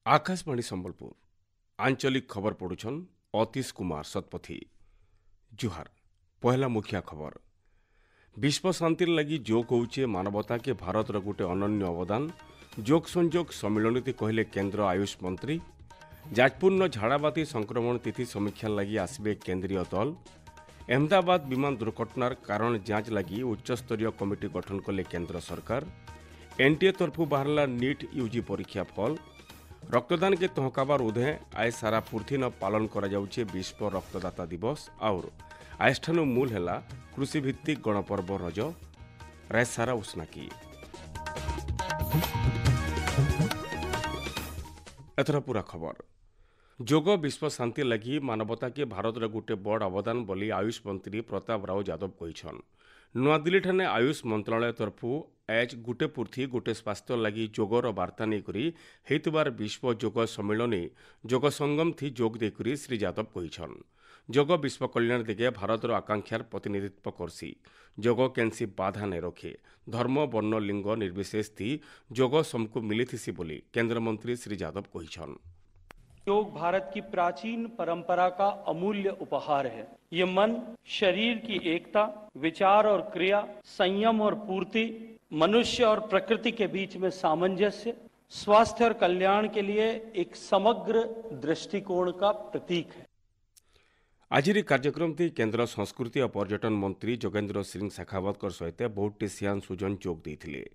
आकाशवाणी संबलपुर आंचलिक खबर पढ़ुछन अतीश कुमार शतपथी। जुहार पहला मुखिया खबर। विश्व शांति लगी जोग होचे मानवता के भारतर गोटे अनन्य अवदान। जोग संजोग सम्मिलनी कहले केंद्र आयुष मंत्री। जाजपुर झाड़ाबाती संक्रमण तिथि समीक्षा लगी आसबे केंद्रीय दल। अहमदाबाद विमान दुर्घटनार कारण जांच लगी उच्चस्तरीय कमिटी गठन कले केंद्र सरकार। एनटीए तरफु बाहरला नीट यूजी परीक्षा फल। रक्तदान के तहकाबार उदय आय सारा पृथ्वी न पालन करा जाउछे विश्व रक्तदाता दिवस। और आयष्ठानु मूल हैला कृषि भित्तिक गणपर्व रज राय सारा उष्णाकी। एथर पूरा खबर। जोग विश्व शांति लगी मानवता के भारत गोटे बड़ अवदान बोली आयुष मंत्री प्रताप राव यादव कहिछन। नुआदिल्ली ठाने आयुष मंत्रालय तरफु आज गोटे पृथ्वी गोटे स्वास्थ्य लगी जोगर वार्ता नहीं हेतुबार विश्व जोग सम्मिलनी जोग संगम थी जोग देकरी श्री यादव कहिछन। जोग विश्व कल्याण दिगे भारतर आकांक्षार प्रतिनिधित्व करसी। जोग केनसी बाधा नहीं रखे धर्म वर्ण लिंग निर्विशेष थी जोग सबको मिलीथिसी बोली केंद्र मंत्री श्री यादव कहिछन। योग भारत की प्राचीन परंपरा का अमूल्य उपहार है। ये मन शरीर की एकता, विचार और क्रिया, संयम और पूर्ति, मनुष्य और प्रकृति के बीच में सामंजस्य, स्वास्थ्य और कल्याण के लिए एक समग्र दृष्टिकोण का प्रतीक है। आजिर कार्यक्रम थी केंद्र संस्कृति और पर्यटन मंत्री जोगेंद्र सिंह शेखावत सहित बहुटी सियान सुजन जोग देते।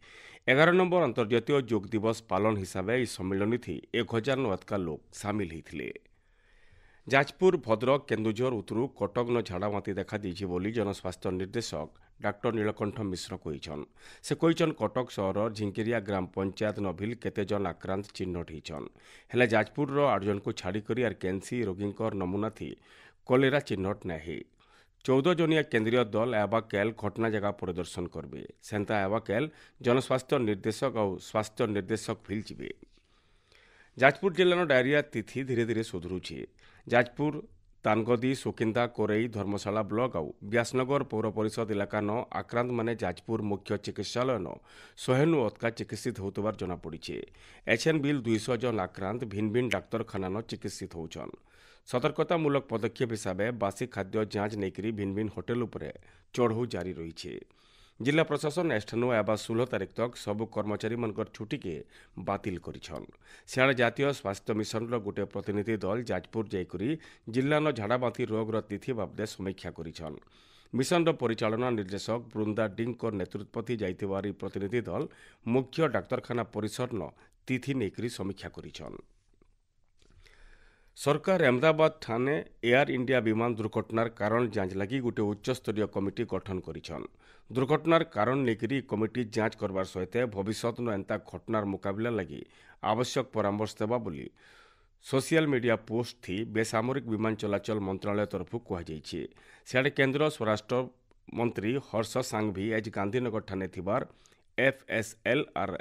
11 नंबर अंतर्जातीय जोग दिवस पालन हिसाब से सम्मिलनी थी 1000 अधिक लोग सामिल होते। जाजपुर भद्रक केन्दुझर उतरू कटक न झाड़ामाती देखा देछि बोली जनस्वास्थ्य निर्देशक डॉक्टर नीलकंठ मिश्र कहिछन। से कहिछन कटक सहर झिंकिरिया ग्राम पंचायत न भिल केते जन आक्रांत चिन्हट होइछन। हेले जाजपुर 8 जन को छाड़ी आर कैंसी रोगींकर नमूना थी कलेरा चिन्हट नहीं। 14 जनिया केंद्रीय दल एबाकेल घटना जगह परिदर्शन करबे। सेंता एबाकेल जनस्वास्थ्य निर्देशक और स्वास्थ्य निर्देशक भिल जिबे। जाजपुर जिल्लार डायरिया तिथि धीरे धीरे सुधरुछे। जाजपुर तानगदी सुकिंदा कोरेई धर्मशाला ब्लॉक और व्यासनगर पौर परिषद इलाका न आक्रांत माने जाजपुर मुख्य चिकित्सालय न 100 अतका चिकित्सित होतबार जनापड़ी। एचएन बिल 200 जन आक्रांत भिन्न भिन्न डाक्तरखाना न चिकित्सित होचन। सतर्कतामूलक पदक्षेप हिसाब से बासी खाद्य जांच नहीं भिन्न भिन्न होटेल उपरे चढ़ऊ जारी रही। जिला प्रशासन एष्ठानु एवं 16 तारीख तक सबु कर्मचारी मनकर छुट्टी के बातिल करिछन। सियाड़े जातीय स्वास्थ्य मिशन गोटे प्रतिनिधि दल जाजपुर जाइकरी जिला न झाड़ाबाती रोगर तिथि बाबदे समीक्षा करिछन। मिशन परिचालना निर्देशक बृंदा डिंग नेतृत्व जाइथिबारी प्रतिनिधि दल मुख्य डाक्तरखाना परिसर न तिथि नहीं समीक्षा करिछन। सरकार अहमदाबाद ठाने एयर इंडिया विमान दुर्घटनार कारण जांच लगी गोटे उच्चस्तरीय कमिटी गठन करिछन। दुर्घटनार कारण नेकरी कमिटी जांच करबार सहित भविष्यत न एंता घटनार मुकाबला लगी आवश्यक परामर्श देबा बोली सोशल मीडिया पोस्ट थी बेसामरिक विमान चलाचल मंत्रालय तरफु कहुଯାଇଛି। सियाड़े केंद्र स्वराष्ट्र मंत्री हर्ष सांघवी आज गांधीनगर ठाने थिबार एफएसएल आर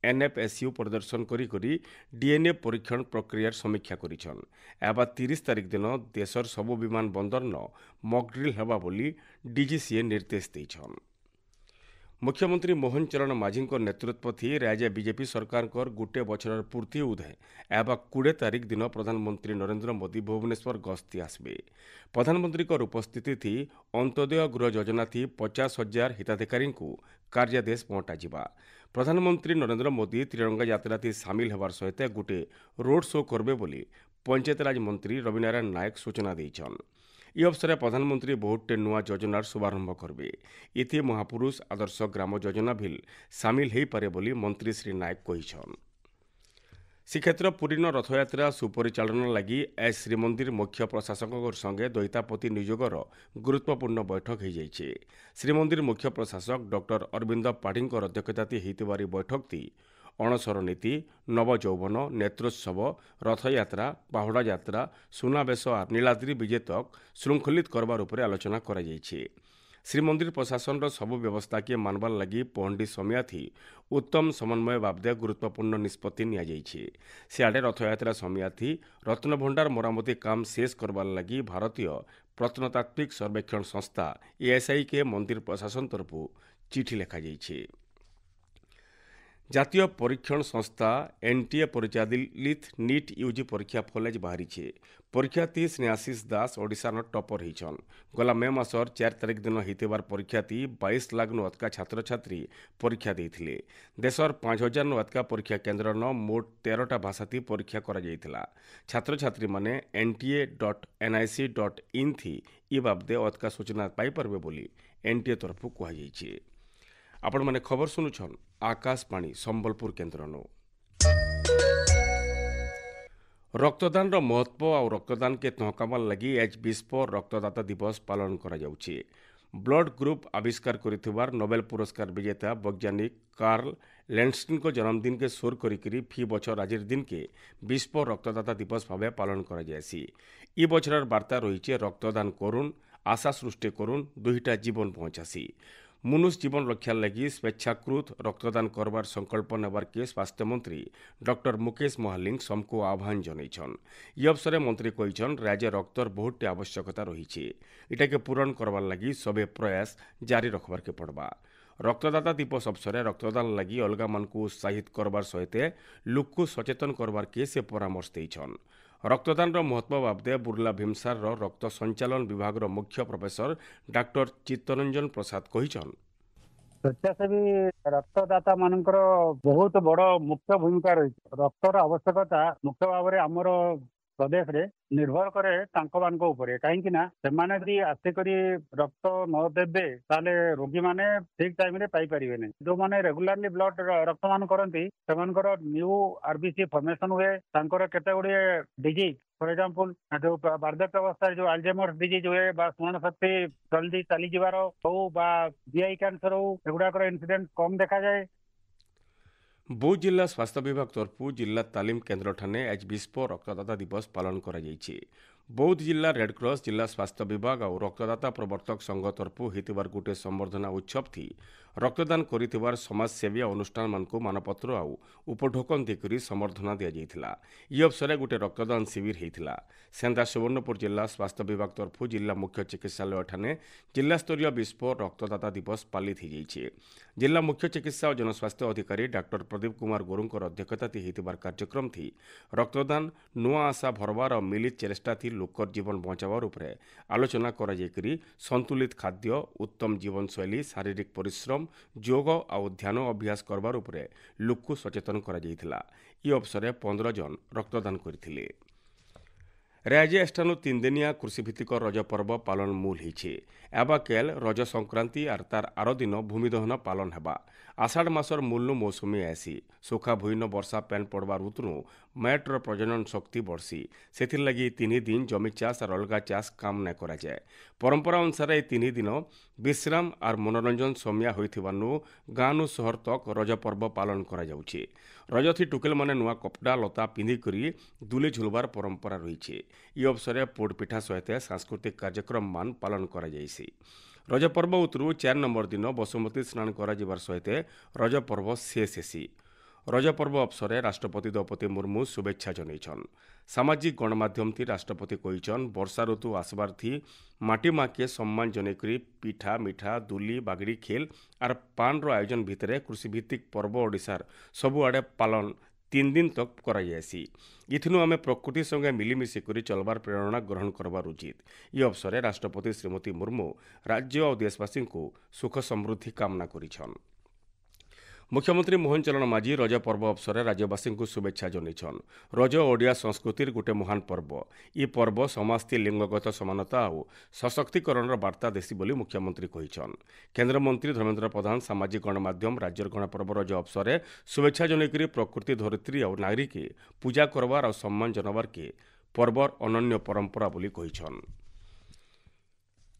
एनएफएसयू परिदर्शन करी डीएनए परीक्षण प्रक्रियार समीक्षा करिछन। एबा 30 तारीख दिन देशर सबु विमान बंदर न मॉकड्रिल हेबा बोली डीजीसीए निर्देश देछन। मुख्यमंत्री मोहन चरण माझी नेतृत्व थी राज्य बीजेपी सरकार गोटे बछर पूर्ति उदय एवं 20 तारीख दिन प्रधानमंत्री नरेंद्र मोदी भुवनेश्वर गस्ती आसबे। प्रधानमंत्री उपस्थिति थी अंत्योदय गृह योजना थी 50,000 हिताधिकारी को कार्यादेश बंटा जिबा। प्रधानमंत्री नरेंद्र मोदी त्रिरंगा यात्रा थी सामिल होवार सहित गोटे रोड शो करबे बोली पंचायतराज मंत्री रविनारायण नायक सूचना देछन। ई अवसर में प्रधानमंत्री बहुटे नुआ योजनार शुभारंभ करबे। इति महापुरुष आदर्श ग्राम योजना भी सामिल हो पारे बोली मंत्री श्री नायक कहिछन। श्रीक्षेत्र पुरी रथयात्रा सुपरिचालन लगी आज श्रीमंदिर मुख्य प्रशासक संगे द्वैतापति नियोगर गुरुत्वपूर्ण बैठक हो जाइए। श्रीमंदिर मुख्य प्रशासक डॉक्टर अरविंद पाढ़ी अध्यक्षता होती बैठक थी अणसर नीति नव यौवन नेत्रोत्सव रथयात्रा बाहुड़ा यात्रा सुनावेश और नीलाद्री विजय तक श्रृंखलित करबार उपरे आलोचना करा जाइए। श्रीमंदिर प्रशासन सबु व्यवस्था के मानवार लगी पहंडी समिया थी उत्तम समन्वय बाबदे गुरुत्वपूर्ण निष्पत्ति निया जाइए। सियाड़े रथयात्रा समिया थी रत्नभंडार मरामती काम शेष करबार लगी भारतीय प्रत्नतात्विक सर्वेक्षण संस्था एएसआई के मंदिर प्रशासन तरफु चिठी लेखा जाइए। জাতীয় পরীক্ষণ সংস্থা এনটিএ পরিচালিত নিট ইউজি পরীক্ষা ফল আজ বাহারিছে। পরীক্ষার্থী স্নেহাশিষ দাস ওড়িশার টপর হয়েছন। গলা মে মাসর 4 তারিখ দিন হইতিবার পরীক্ষার্থী 22 লাখনু অধিকা ছাত্রছাত্রী পরীক্ষা ଦେଇଥିଲେ। দেশর 5000 নু অধিকা পরীক্ষা কেন্দ্রন মোট 13টা ভাষাতি পরীক্ষা করা যাইতিলা। ছাত্রছাত্রী মানে nta.nic.in থি ই বাবদে অধিকা সূচনা পাইপারবে বলি এনটিএ তরফু কুହାଯାଇଛି। ଆପଣମାନେ ଖବର ଶୁଣୁଛନ୍ ଆକାଶବାଣୀ ସମ୍ବଲପୁର କେନ୍ଦ୍ରନୁ। ରକ୍ତଦାନର ମହତ୍ଵ ଆଉ ରକ୍ତଦାନକେ ତହକାବାର୍ ଲାଗି ଆଜି ବିଶ୍ୱ ରକ୍ତଦାତା ଦିବସ ପାଳନ କରାଯାଉଛି। ବ୍ଲଡ ଗ୍ରୁପ ଆବିଷ୍କାର କରିଥିବାର ନୋବେଲ ପୁରସ୍କାର ବିଜେତା ବୈଜ୍ଞାନିକ କାର୍ଲ ଲ୍ୟାଣ୍ଡଷ୍ଟିନ୍ଙ୍କ ଜନ୍ମଦିନକେ ସୋର କରିକିରି ଫି ବଛର ଆଜିର ଦିନକେ ବିଶ୍ୱ ରକ୍ତଦାତା ଦିବସ ଭାବେ ପାଳନ କରାଯାଏସି। ଇ ବଛରର ବାର୍ତ୍ତା ରହିଛି ରକ୍ତଦାନ କରୁନ୍, ଆଶା ସୃଷ୍ଟି କରୁନ୍, ଦୁଇଟା ଜୀବନ ପହଞ୍ଚାସି। मनुष्य जीवन रक्षा लगी स्वेच्छाकृत रक्तदान करबार संकल्प नेबार के स्वास्थ्य मंत्री डॉक्टर मुकेश महालिंग सबको आह्वान जनइछन। इ अवसर मंत्री कहिछन राज्य रक्तर बहुत आवश्यकता रही इटाके पूरण करबार लगी सबे प्रयास जारी रखबार के पड़बा। रक्तदाता दिवस अवसर रक्तदान लगी अलगा मानकु उत्साहित करबार सहित लोक सचेतन करबार के से परामर्श देइछन। रक्तदान महत्व बाबदे बुर्ला भीमसार रक्त संचालन विभाग मुख्य प्रोफेसर डॉक्टर चित्तरंजन प्रसाद कहिछन। स्वेच्छासेवी रक्तदाता मानकर बहुत बड़ मुख्य भूमिका रही। रक्तर आवश्यकता मुख्य भाव में आमर प्रदेश रे निर्भर करे कहीं से आसिक रक्त न देवे ताले रोगी माने ठीक टाइम रे पाई परिवे नहीं। जो माने रेगुलरली ब्लड रक्तदान करती न्यू आरबीसी फॉर्मेशन हुए केते गुड़े डिजीज फॉर एग्जांपल जो वार्धक्य अवस्था जो अल्जाइमर्स डिजीज हुए स्मरण शक्ति जल्दी चली जीवार हो जीआई कैंसर हो एगुड़ाक इन्सिडेंट कम देखा जाए। बौद्ध जिला स्वास्थ्य विभाग तरफु जिला तालीम केन्द्र ठाने आज विश्व रक्तदाता दिवस पालन करा जायछि। बौद्ध जिला रेडक्रॉस जिला स्वास्थ्य विभाग और रक्तदाता प्रवर्तक संघ तरफु होइतिबार गोटे संवर्धना उत्सव थी रक्तदान करितिबार समाजसेवी अनुष्ठान मानकु मानपत्र आउ उपढोकन देकरी संवर्धना दिया जायथिला। इ अवसर गोटे रक्तदान शिविर हेइथिला। सेंधा सुवर्णपुर जिला स्वास्थ्य विभाग तरफु जिला मुख्य चिकित्सालय ठाने जिला स्तरीय विश्व रक्तदाता दिवस पालित हो जायछि। जिला मुख्य चिकित्सा और जनस्वास्थ्य अधिकारी डॉक्टर प्रदीप कुमार गुरुंकर अध्यक्षता होइतिबार कार्यक्रम थी रक्तदान नुआ आशा भरबार और मिलित चेष्टा थी लोकर जीवन बचावार उपरे आलोचना करा जायकरी संतुलित खाद्य उत्तम जीवन शैली शारीरिक परिश्रम योग और ध्यान अभ्यास करबार उपरे लोक सचेतन करा जायथिला। इ अवसर 15 जन रक्तदान करथिले। राज्य एष्टानु 3 दिनिया कृषिभित्तिक रज पर्व पालन मूल होइछे। एबाकेल रज संक्रांति आर तार आर दिन भूमिदहन पालन हेबा। आषाढ़ मासर मूलनु मौसुमी आसी सुखा भुईन वर्षा पैन पड़वा ऋतुनु मैटर प्रजनन शक्ति बढ़सी सेथिर लगी 3 दिन जमी चाष और अलगा चाष काम न करा जाए। परंपरा अनुसार ये 3 दिन विश्राम और मनोरंजन समिया होइथिबानु गाँनु सहर तक रज पर्व पालन करा जाउछे। रजथी टुकेल माने नुआ कपड़ा लता पिंधिकरी दुले झुलबार परंपरा रही। इ अवसर पोड़पिठा सहित सांस्कृतिक कार्यक्रम मान पालन करा जायसी। रज पर्व उतरु 4 नंबर दिन बसुमती स्नान करा जिबार सहित रज पर्व शेष हेसी। रज पर्व अवसर राष्ट्रपति द्रौपदी मुर्मू शुभेच्छा जनइछन। सामाजिक गणमाध्यम थी राष्ट्रपति कहिछन वर्षा ऋतु आसबार थी माटी माँ के सम्मान जनकरी पिठा मिठा दुली बागड़ी खेल और पान रो आयोजन भितरे कृषिभित्तिक पर्व ओडिशार सबुआड़े पालन 3 दिन तक करा जायसी। इथिनु आमे प्रकृति संगे मिलिमिशि करी चलबार प्रेरणा ग्रहण करबार उचित। इ अवसर राष्ट्रपति श्रीमती मुर्मू राज्य और देशवासी को सुख समृद्धि कामना करिछन। मुख्यमंत्री मोहन चरण माझी रज पर्व अवसर राज्यवासी को शुभेच्छा जनइछन। रज ओडिया संस्कृतिर गोटे महान पर्व। इ पर्व समाजती लिंगगत समानता और सशक्तिकरण बार्ता देसी बोली मुख्यमंत्री कहिछन। केन्द्रमंत्री धर्मेन्द्र प्रधान सामाजिक गणमाध्यम राज्यर गणपर्व रज अवसर शुभेच्छा जनइकरी प्रकृति धरित्री और नागरी के पूजा करबार और सम्मान जनबार के पर्वर अनन्य परंपरा बोली कहिछन।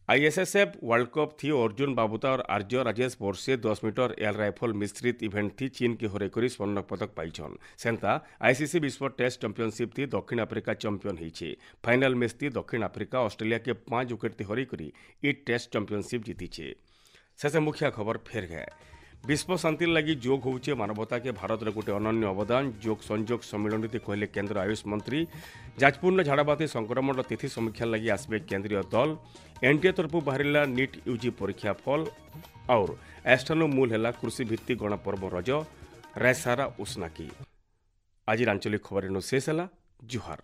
आईएसएसएफ वर्ल्ड कप थी अर्जुन बाबुता और Arya Rajesh Borse 10 metre air rifle मिश्रित इवेंट थी चीन के हरेकरी स्वर्ण पदक पाइछन। सेंता आईसीसी विश्व टेस्ट चैंपियनशिप थी दक्षिण अफ्रीका चैंपियन होइछे। फाइनल मैच थी दक्षिण अफ्रीका ऑस्ट्रेलिया के 5 विकेट थी हरेकरी इ टेस्ट चैंपियनशिप जीतीछे। शेषे मुख्य खबर फेर गए। विश्व शांति लगी योग होउछे मानवता के भारत रे गोटे अनन्य अवदान योग संयोग सम्मिलन कहले केंद्र आयुष मंत्री। जाजपुर झाड़ाबाती संक्रमण तिथि समीक्षा लगी आसबे केंद्रीय दल। एनटीए तरफु बाहरिला नीट यूजी परीक्षा फल और एष्टानु मूल है कृषि भित्तिक गणपर्व रज। ରାୟସାରା ଉସ୍ନାକି। ଆଜିର ଆଞ୍ଚଳିକ ଖବର ଶେଷ ହେଲା। ଜୁହାର।